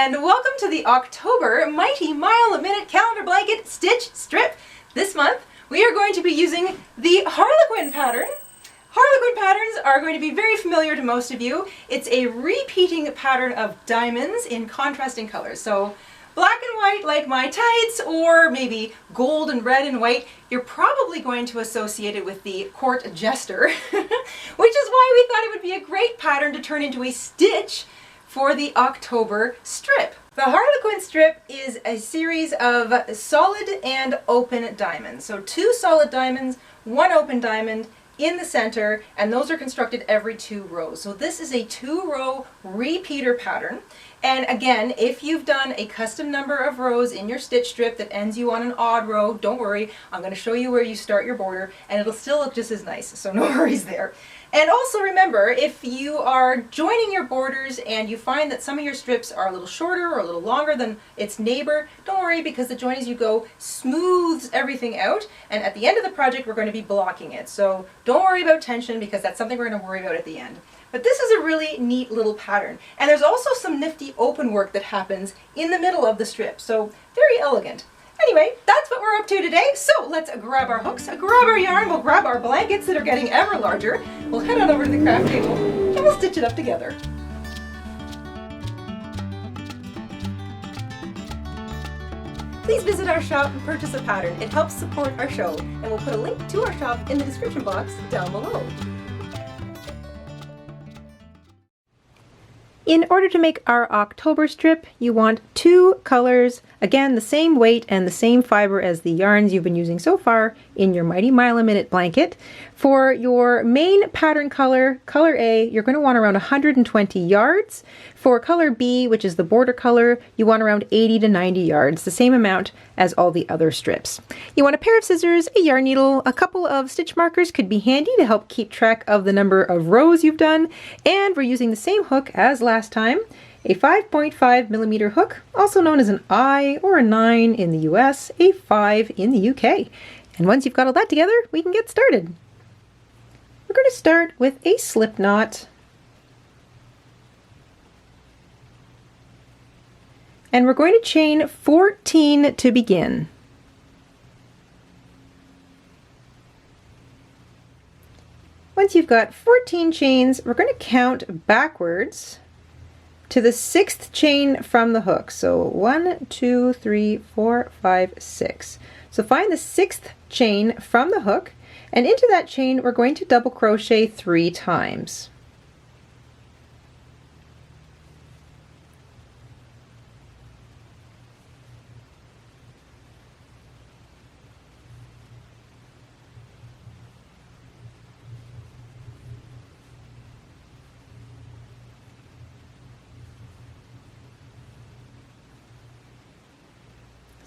and welcome to the October Mighty Mile a Minute Calendar Blanket Stitch Strip. This month we are going to be using the Harlequin pattern. Harlequin patterns are going to be very familiar to most of you. It's a repeating pattern of diamonds in contrasting colors. So black and white like my tights, or maybe gold and red and white. You're probably going to associate it with the court jester, which is why we thought it would be a great pattern to turn into a stitch for the October strip. The Harlequin strip is a series of solid and open diamonds. So 2 solid diamonds, 1 open diamond in the center, and those are constructed every 2 rows. So this is a 2-row repeater pattern. And again, if you've done a custom number of rows in your stitch strip that ends you on an odd row, don't worry, I'm going to show you where you start your border and it'll still look just as nice, so no worries there. And also remember, if you are joining your borders and you find that some of your strips are a little shorter or a little longer than its neighbor, don't worry, because the join as you go smooths everything out, and at the end of the project we're going to be blocking it. So don't worry about tension, because that's something we're going to worry about at the end. But this is a really neat little pattern. And there's also some nifty open work that happens in the middle of the strip, so very elegant. Anyway, that's what we're up to today. So let's grab our hooks, grab our yarn, we'll grab our blankets that are getting ever larger. We'll head on over to the craft table and we'll stitch it up together. Please visit our shop and purchase a pattern. It helps support our show, and we'll put a link to our shop in the description box down below. In order to make our October strip, you want 2 colors, again the same weight and the same fiber as the yarns you've been using so far in your Mighty Mile a Minute blanket. For your main pattern color, color A, you're going to want around 120 yards. For color B, which is the border color, you want around 80 to 90 yards, the same amount as all the other strips. You want a pair of scissors, a yarn needle, a couple of stitch markers could be handy to help keep track of the number of rows you've done, and we're using the same hook as last time, a 5.5mm hook, also known as an I or a 9 in the US, a 5 in the UK. And once you've got all that together, we can get started. We're going to start with a slip knot. And we're going to chain 14 to begin. Once you've got 14 chains, we're going to count backwards to the 6th chain from the hook. So 1, 2, 3, 4, 5, 6. So find the 6th chain from the hook, and into that chain we're going to double crochet 3 times.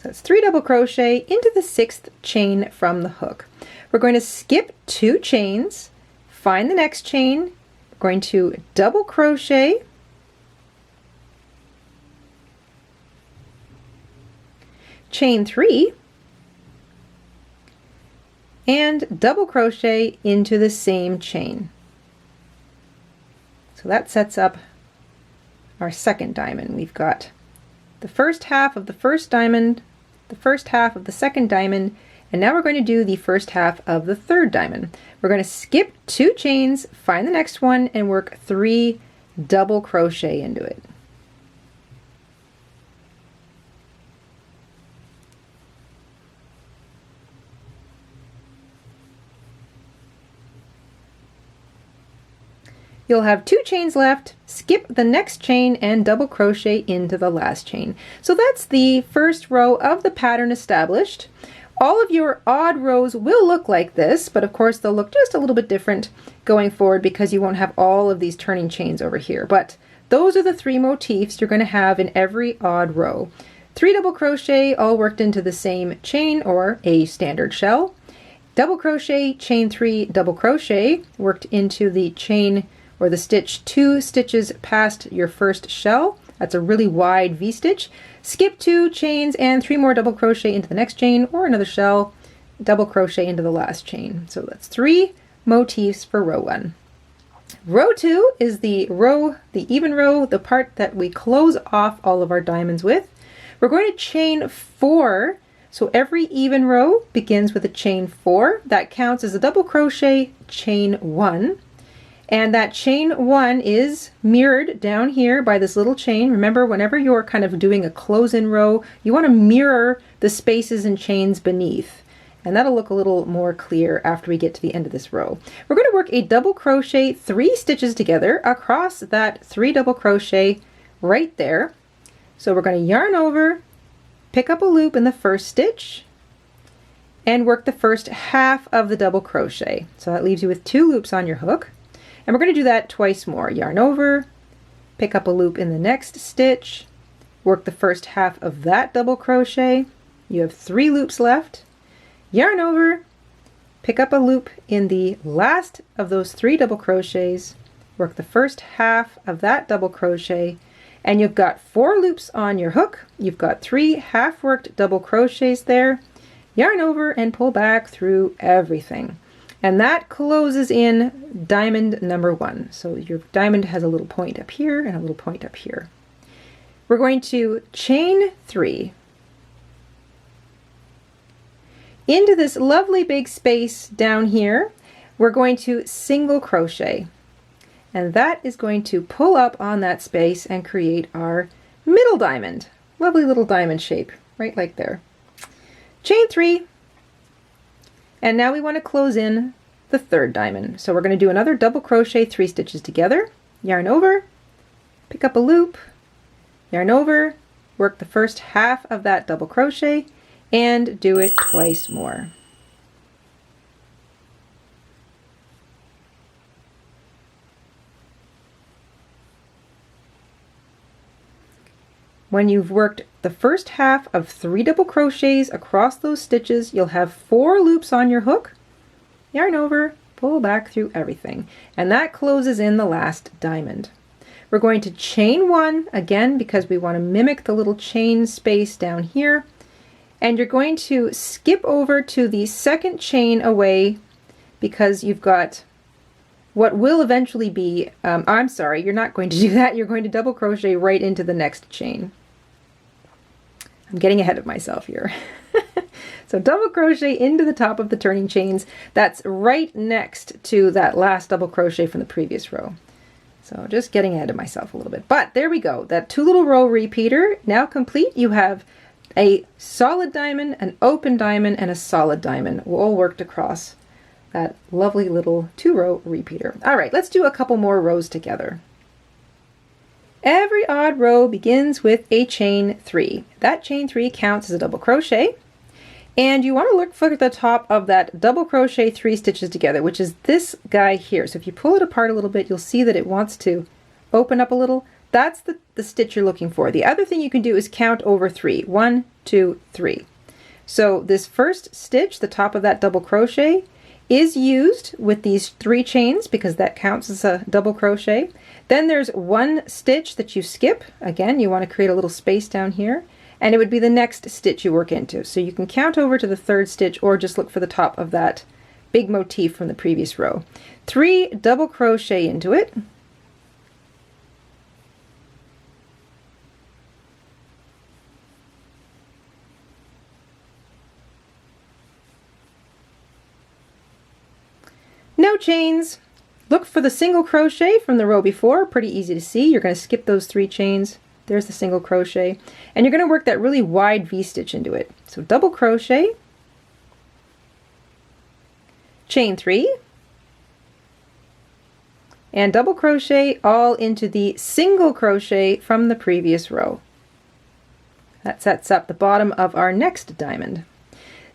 So that's 3 double crochet into the 6th chain from the hook. We're going to skip 2 chains, find the next chain, we're going to double crochet, chain 3, and double crochet into the same chain. So that sets up our second diamond. We've got the first half of the first diamond, the first half of the second diamond, and now we're going to do the first half of the third diamond. We're going to skip 2 chains, find the next one, and work 3 double crochet into it. You'll have 2 chains left, skip the next chain and double crochet into the last chain. So that's the first row of the pattern established. All of your odd rows will look like this, but of course they'll look just a little bit different going forward because you won't have all of these turning chains over here. But those are the 3 motifs you're going to have in every odd row. 3 double crochet all worked into the same chain or a standard shell. Double crochet, chain 3, double crochet worked into the chain or the stitch 2 stitches past your first shell. That's a really wide V-stitch. Skip 2 chains and 3 more double crochet into the next chain or another shell, double crochet into the last chain. So that's 3 motifs for row 1. Row 2 is the even row, the part that we close off all of our diamonds with. We're going to chain 4. So every even row begins with a chain 4. That counts as a double crochet, chain 1. And that chain 1 is mirrored down here by this little chain. Remember, whenever you're kind of doing a close-in row, you want to mirror the spaces and chains beneath. And that'll look a little more clear after we get to the end of this row. We're going to work a double crochet 3 stitches together across that 3 double crochet right there. So we're going to yarn over, pick up a loop in the first stitch, and work the first half of the double crochet. So that leaves you with 2 loops on your hook. And we're going to do that twice more. Yarn over, pick up a loop in the next stitch, work the first half of that double crochet. You have 3 loops left. Yarn over, pick up a loop in the last of those 3 double crochets, work the first half of that double crochet, and you've got 4 loops on your hook. You've got 3 half-worked double crochets there. Yarn over and pull back through everything. And that closes in diamond number 1. So your diamond has a little point up here and a little point up here. We're going to chain 3 into this lovely big space down here. We're going to single crochet, and that is going to pull up on that space and create our middle diamond. Lovely little diamond shape, right like there. Chain 3, and now we want to close in the 3rd diamond. So we're going to do another double crochet 3 stitches together, yarn over, pick up a loop, yarn over, work the first half of that double crochet, and do it twice more. When you've worked the first half of 3 double crochets across those stitches, you'll have 4 loops on your hook. Yarn over, pull back through everything, and that closes in the last diamond. We're going to chain 1 again because we want to mimic the little chain space down here. And you're going to skip over to the 2nd chain away because you've got what will eventually be, I'm sorry, you're not going to do that. You're going to double crochet right into the next chain. I'm getting ahead of myself here. So double crochet into the top of the turning chains. That's right next to that last double crochet from the previous row. So just getting ahead of myself a little bit. But there we go. That 2 little row repeater now complete. You have a solid diamond, an open diamond, and a solid diamond all worked across that lovely little 2-row repeater. All right, let's do a couple more rows together. Every odd row begins with a chain 3. That chain 3 counts as a double crochet, and you want to look for the top of that double crochet 3 stitches together, which is this guy here. So if you pull it apart a little bit, you'll see that it wants to open up a little. That's the stitch you're looking for. The other thing you can do is count over 3. 1, 2, 3. So this first stitch, the top of that double crochet, is used with these 3 chains because that counts as a double crochet. Then there's 1 stitch that you skip. Again, you want to create a little space down here, and it would be the next stitch you work into. So you can count over to the 3rd stitch or just look for the top of that big motif from the previous row. 3 double crochet into it. No chains. Look for the single crochet from the row before. Pretty easy to see. You're going to skip those 3 chains. There's the single crochet. And you're going to work that really wide V-stitch into it. So double crochet, chain 3, and double crochet all into the single crochet from the previous row. That sets up the bottom of our next diamond.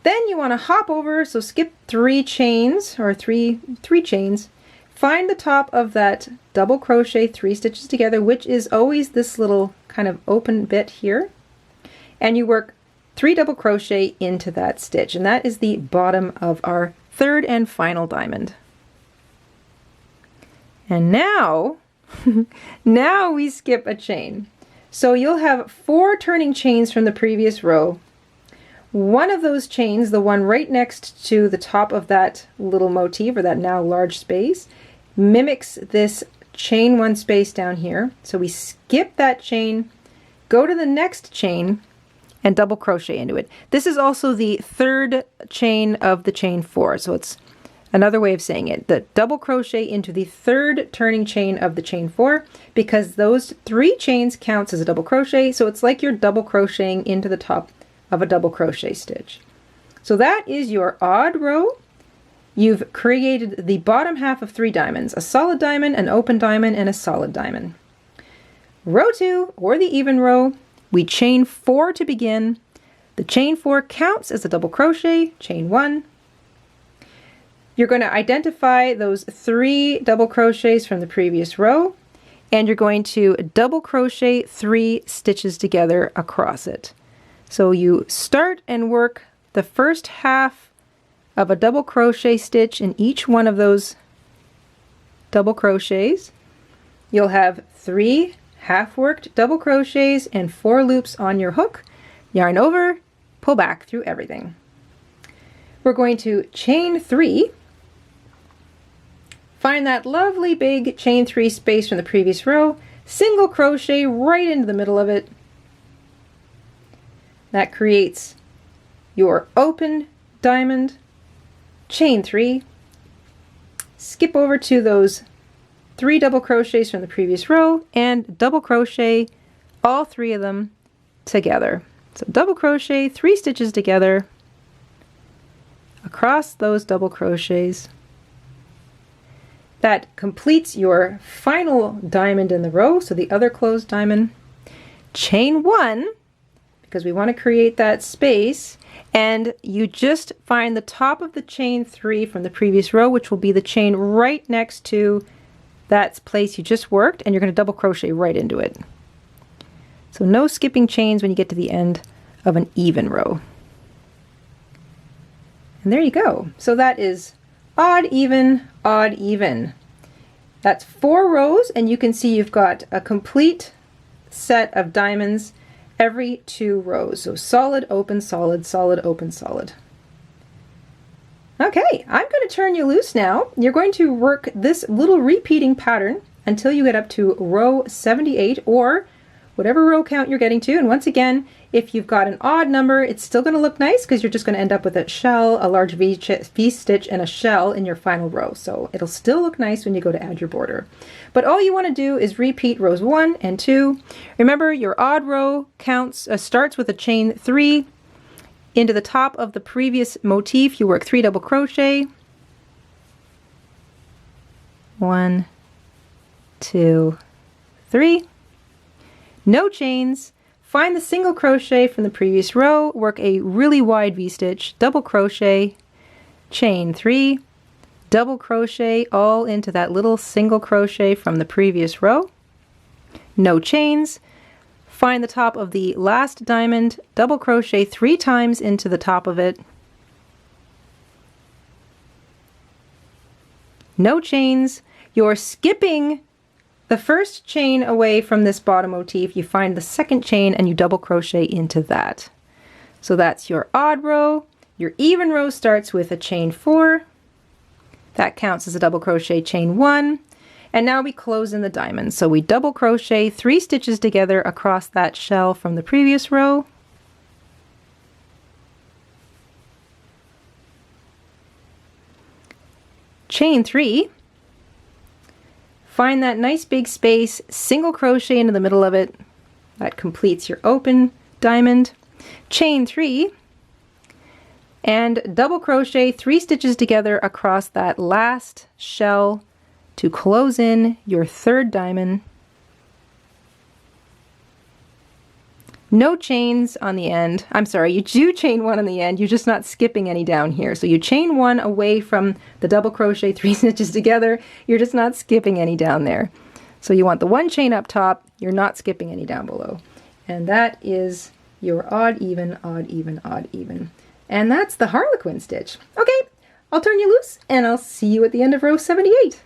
Then you want to hop over, so skip 3 chains, or three chains. Find the top of that double crochet 3 stitches together, which is always this little kind of open bit here. And you work 3 double crochet into that stitch, and that is the bottom of our 3rd and final diamond. And now, now we skip a chain. So you'll have 4 turning chains from the previous row. One of those chains, the one right next to the top of that little motif, or that now large space, mimics this chain 1 space down here. So we skip that chain, go to the next chain, and double crochet into it. This is also the 3rd chain of the chain 4, so it's another way of saying it. The double crochet into the 3rd turning chain of the chain 4, because those 3 chains counts as a double crochet, so it's like you're double crocheting into the top of a double crochet stitch. So that is your odd row. You've created the bottom half of 3 diamonds, a solid diamond, an open diamond, and a solid diamond. Row 2, or the even row, we chain 4 to begin. The chain 4 counts as a double crochet, chain 1. You're going to identify those 3 double crochets from the previous row, and you're going to double crochet 3 stitches together across it. So you start and work the first half of a double crochet stitch in each one of those double crochets. You'll have 3 half-worked double crochets and 4 loops on your hook. Yarn over, pull back through everything. We're going to chain 3, find that lovely big chain 3 space from the previous row, single crochet right into the middle of it. That creates your open diamond, chain 3, skip over to those 3 double crochets from the previous row and double crochet all 3 of them together. So double crochet 3 stitches together across those double crochets. That completes your final diamond in the row, so the other closed diamond. Chain 1, because we want to create that space, and you just find the top of the chain 3 from the previous row, which will be the chain right next to that place you just worked, and you're going to double crochet right into it. So no skipping chains when you get to the end of an even row. And there you go. So that is odd, even, odd, even. That's 4 rows, and you can see you've got a complete set of diamonds every 2 rows. So solid, open, solid, solid, open, solid. Okay, I'm going to turn you loose now. You're going to work this little repeating pattern until you get up to row 78, or whatever row count you're getting to. And once again, if you've got an odd number, it's still going to look nice because you're just going to end up with a shell, a large V stitch, and a shell in your final row. So it'll still look nice when you go to add your border. But all you want to do is repeat rows 1 and 2. Remember, your odd row counts starts with a chain 3. Into the top of the previous motif, you work 3 double crochet. 1, 2, 3. No chains. Find the single crochet from the previous row, work a really wide V-stitch, double crochet, chain 3, double crochet all into that little single crochet from the previous row. No chains. Find the top of the last diamond, double crochet 3 times into the top of it. No chains. You're skipping the first chain away from this bottom motif. You find the second chain and you double crochet into that. So that's your odd row. Your even row starts with a chain 4. That counts as a double crochet, chain 1. And now we close in the diamond. So we double crochet 3 stitches together across that shell from the previous row. Chain 3. Find that nice big space, single crochet into the middle of it. That completes your open diamond. Chain 3. And double crochet 3 stitches together across that last shell to close in your 3rd diamond. No chains on the end. I'm sorry, you do chain 1 on the end, you're just not skipping any down here. So you chain 1 away from the double crochet 3 stitches together, you're just not skipping any down there. So you want the 1 chain up top, you're not skipping any down below. And that is your odd, even, odd, even, odd, even. And that's the Harlequin stitch. Okay, I'll turn you loose and I'll see you at the end of row 78.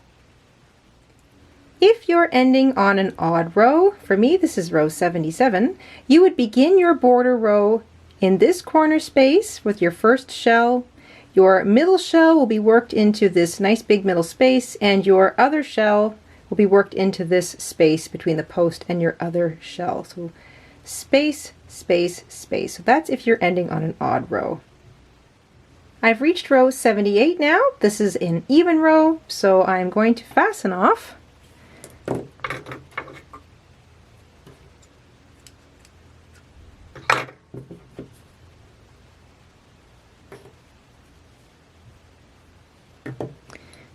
If you're ending on an odd row, for me this is row 77, you would begin your border row in this corner space with your first shell. Your middle shell will be worked into this nice big middle space, and your other shell will be worked into this space between the post and your other shell. So space, space, space. So that's if you're ending on an odd row. I've reached row 78 now. This is an even row, so I'm going to fasten off.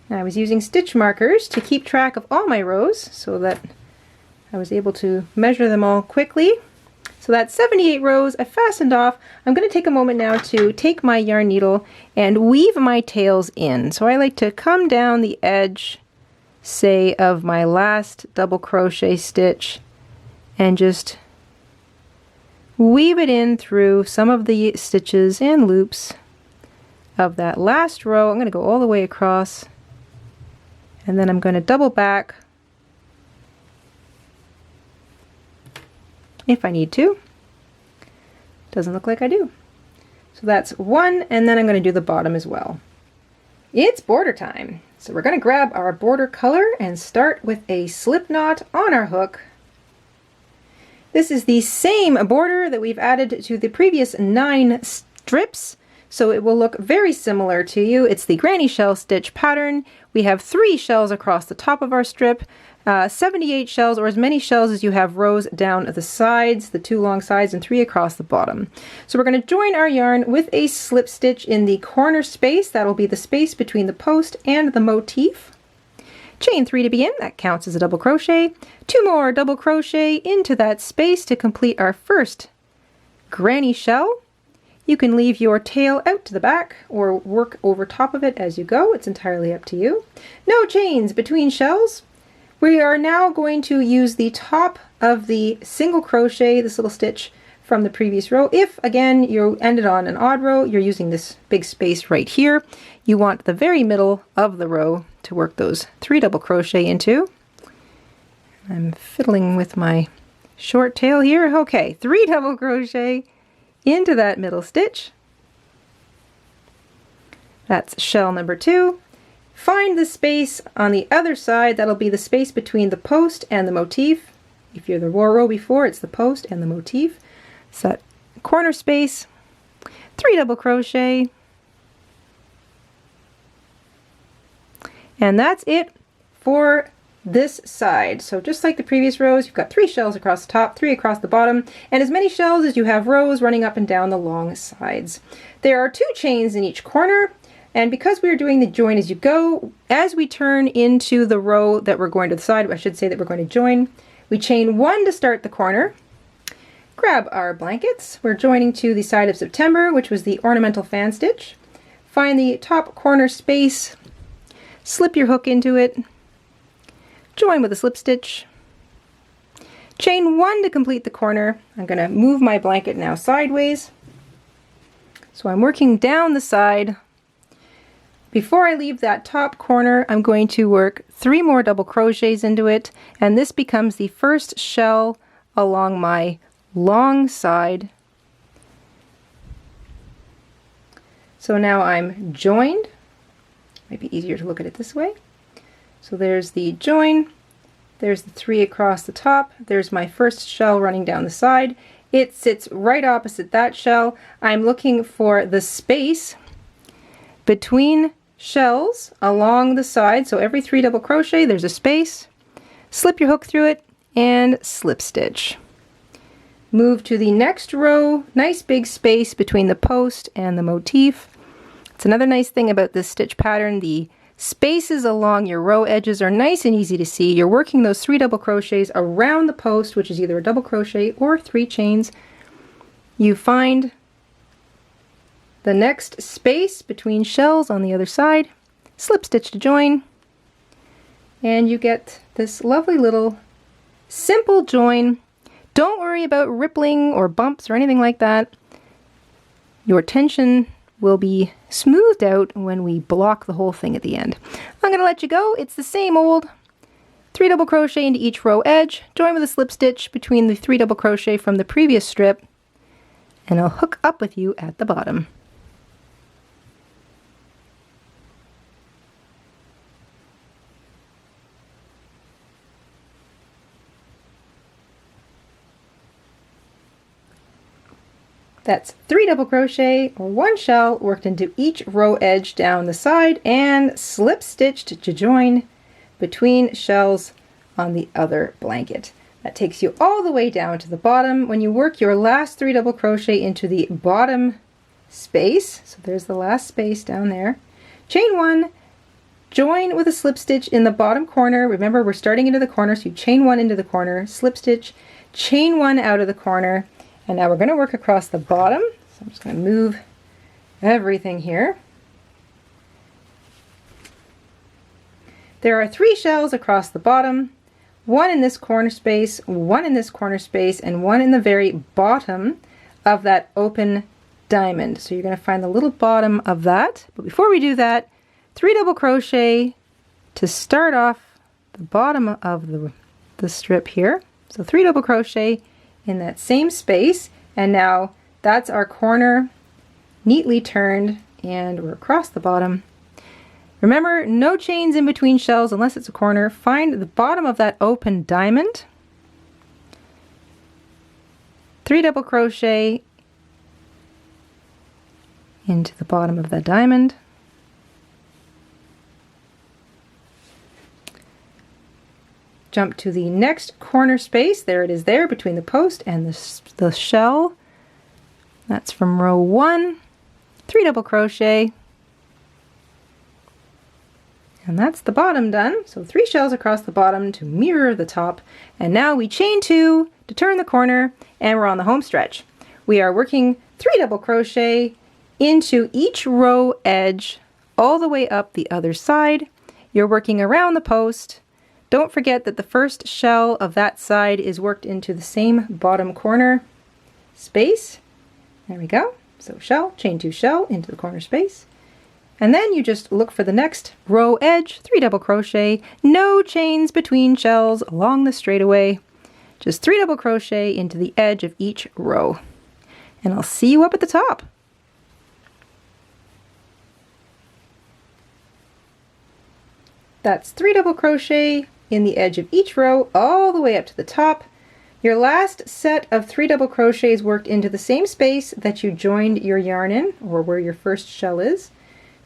I was using stitch markers to keep track of all my rows so that I was able to measure them all quickly. So that's 78 rows I fastened off. I'm going to take a moment now to take my yarn needle and weave my tails in. So I like to come down the edge, say, of my last double crochet stitch and just weave it in through some of the stitches and loops of that last row. I'm going to go all the way across, and then I'm going to double back if I need to. Doesn't look like I do. So that's one, and then I'm going to do the bottom as well. It's border time. So we're going to grab our border color and start with a slip knot on our hook. This is the same border that we've added to the previous 9 strips, so it will look very similar to you. It's the granny shell stitch pattern. We have 3 shells across the top of our strip, 78 shells, or as many shells as you have rows down the sides, the 2 long sides, and 3 across the bottom. So we're going to join our yarn with a slip stitch in the corner space. That'll be the space between the post and the motif. Chain 3 to begin. That counts as a double crochet. 2 more double crochet into that space to complete our first granny shell. You can leave your tail out to the back or work over top of it as you go. It's entirely up to you. No chains between shells. We are now going to use the top of the single crochet, this little stitch from the previous row. If, again, you ended on an odd row, you're using this big space right here. You want the very middle of the row to work those 3 double crochet into. I'm fiddling with my short tail here. Okay, 3 double crochet into that middle stitch. That's shell number 2. Find the space on the other side. That'll be the space between the post and the motif. If you're the row before, it's the post and the motif. So that corner space, 3 double crochet. And that's it for this side. So just like the previous rows, you've got 3 shells across the top, 3 across the bottom, and as many shells as you have rows running up and down the long sides. There are 2 chains in each corner, and because we're doing the join as you go, as we turn into the row that we're going to the side, I should say that we're going to join, we chain 1 to start the corner. Grab our blankets. We're joining to the side of September, which was the ornamental fan stitch. Find the top corner space, slip your hook into it, join with a slip stitch, chain 1 to complete the corner. I'm going to move my blanket now sideways. So I'm working down the side. Before I leave that top corner, I'm going to work 3 more double crochets into it, and this becomes the first shell along my long side. So now I'm joined. Might be easier to look at it this way. So there's the join, there's the 3 across the top, there's my first shell running down the side. It sits right opposite that shell. I'm looking for the space between shells along the side. So every 3 double crochet there's a space. Slip your hook through it and slip stitch. Move to the next row. Nice big space between the post and the motif. It's another nice thing about this stitch pattern. The spaces along your row edges are nice and easy to see. You're working those 3 double crochets around the post, which is either a double crochet or 3 chains. You find the next space between shells on the other side, slip stitch to join, and you get this lovely little simple join. Don't worry about rippling or bumps or anything like that. Your tension will be smoothed out when we block the whole thing at the end. I'm going to let you go. It's the same old 3 double crochet into each row edge, join with a slip stitch between the 3 double crochet from the previous strip, and I'll hook up with you at the bottom. That's 3 double crochet or 1 shell worked into each row edge down the side and slip stitched to join between shells on the other blanket. That takes you all the way down to the bottom. When you work your last 3 double crochet into the bottom space, so there's the last space down there, chain 1, join with a slip stitch in the bottom corner. Remember, we're starting into the corner, so you chain 1 into the corner, slip stitch, chain 1 out of the corner, and now we're going to work across the bottom. So I'm just going to move everything here. There are 3 shells across the bottom, 1 in this corner space, 1 in this corner space, and 1 in the very bottom of that open diamond. So you're going to find the little bottom of that. But before we do that, 3 double crochet to start off the bottom of the strip here. So 3 double crochet in that same space, and now that's our corner neatly turned, and we're across the bottom. Remember, no chains in between shells unless it's a corner. Find the bottom of that open diamond, 3 double crochet into the bottom of that diamond, jump to the next corner space. There it is there between the post and the shell. That's from row 1, 3 double crochet, and that's the bottom done. So 3 shells across the bottom to mirror the top, and now we chain 2 to turn the corner, and we're on the home stretch. We are working 3 double crochet into each row edge all the way up the other side. You're working around the post. Don't forget that the first shell of that side is worked into the same bottom corner space. There we go. So shell, chain 2 shell into the corner space. And then you just look for the next row edge, 3 double crochet, no chains between shells along the straightaway. Just 3 double crochet into the edge of each row. And I'll see you up at the top. That's 3 double crochet in the edge of each row all the way up to the top. Your last set of 3 double crochets worked into the same space that you joined your yarn in, or where your first shell is.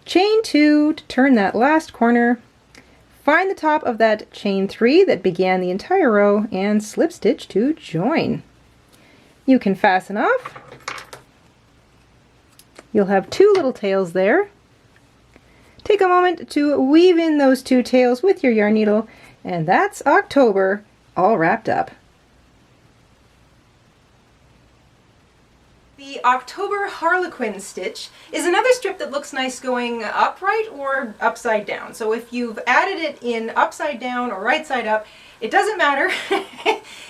Chain 2 to turn that last corner. Find the top of that chain 3 that began the entire row and slip stitch to join. You can fasten off. You'll have 2 little tails there. Take a moment to weave in those 2 tails with your yarn needle, and that's October all wrapped up. The October Harlequin stitch is another strip that looks nice going upright or upside down. So if you've added it in upside down or right side up, it doesn't matter.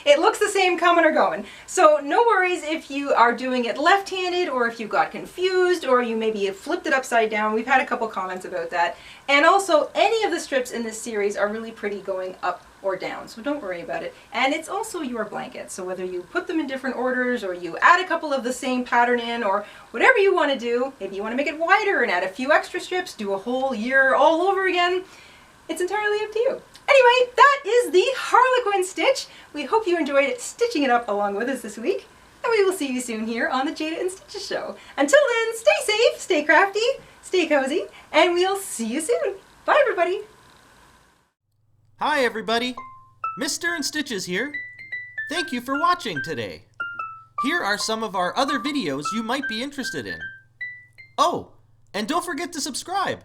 It looks the same coming or going. So no worries if you are doing it left-handed, or if you got confused, or you maybe flipped it upside down. We've had a couple comments about that. And also, any of the strips in this series are really pretty going up or down, so don't worry about it. And it's also your blanket, so whether you put them in different orders, or you add a couple of the same pattern in, or whatever you want to do, maybe you want to make it wider and add a few extra strips, do a whole year all over again, it's entirely up to you. Anyway, that is the Harlequin stitch. We hope you enjoyed stitching it up along with us this week, and we will see you soon here on the Jayda InStitches show. Until then, stay safe, stay crafty, stay cozy, and we'll see you soon. Bye everybody! Hi everybody, Mr. InStitches here. Thank you for watching today. Here are some of our other videos you might be interested in. Oh, and don't forget to subscribe.